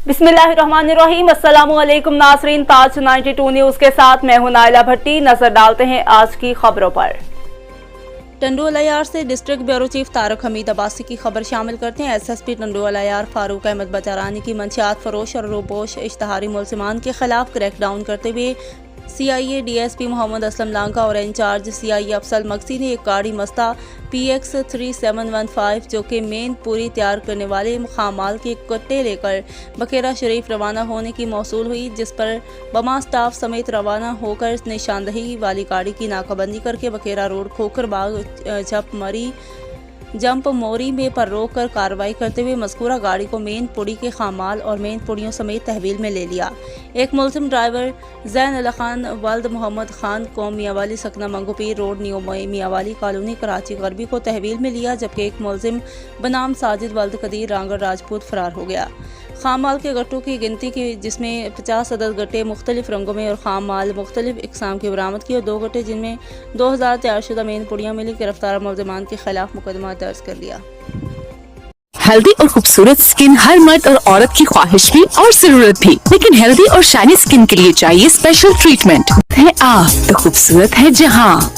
बिस्मिल्लाहिर्रहमानिर्रहीम। अस्सलामुअलैकुम नाज़रीन, ताज 92 न्यूज़ के साथ मैं हूं नाइला भट्टी। नजर डालते हैं आज की खबरों पर। टंडोलायार से district bureau chief Tarak Hamid Abbasi की खबर शामिल करते हैं। एसएसपी टंडोलायार फारूक अहमद बचारानी की मंशियात फरोश और रोपोश इश्तहारी मुलजिमान के खिलाफ क्रैकडाउन करते हुए CIA DSP मोहम्मद असलम लांका और इंचार्ज CIA अफसल मक्सी ने एक गाड़ी मस्ता PX 3715 जो कि मेन पूरी तैयार करने वाले खामाल के कट्टे लेकर बकेरा शरीफ रवाना होने की मौसूल हुई, जिस पर बमा स्टाफ समेत रवाना होकर निशानदही वाली गाड़ी की नाकाबंदी करके बकेरा रोड खोकर बाग जंप मोरी में पर रोक कर कार्रवाई करते हुए मज़कूरा गाड़ी को मेन पुड़ी के खामाल और मेन पुड़ियों समेत तहवील में ले लिया। एक मुलजिम ड्राइवर ज़ैन अला खान वल्द मोहम्मद खान को मियावाली सकना Manghopir road new Mianwali colony Karachi garbi को तहवील में लिया, जबकि एक मुलजिम बनाम साजिद वल्द कदीर रांगड़ राजपूत फरार हो गया। खामाल के गट्टों की गिनती की, जिसमें 50 अदद गट्टे मुख्तलिफ रंगों में और खाम माल मुख्तलिफ इकसाम की बरामद की और 2 गट्टे जिनमें 2000 तैयार शुदा मेन पुड़ियाँ मिली। गिरफ्तार मुलजिमान के खिलाफ मुकदमा दर्ज कर लिया। हेल्दी और खूबसूरत स्किन हर मर्द और औरत की ख्वाहिश भी और जरूरत भी, लेकिन हेल्दी और शाइनी स्किन के लिए चाहिए स्पेशल ट्रीटमेंट है। आप तो खूबसूरत है जहाँ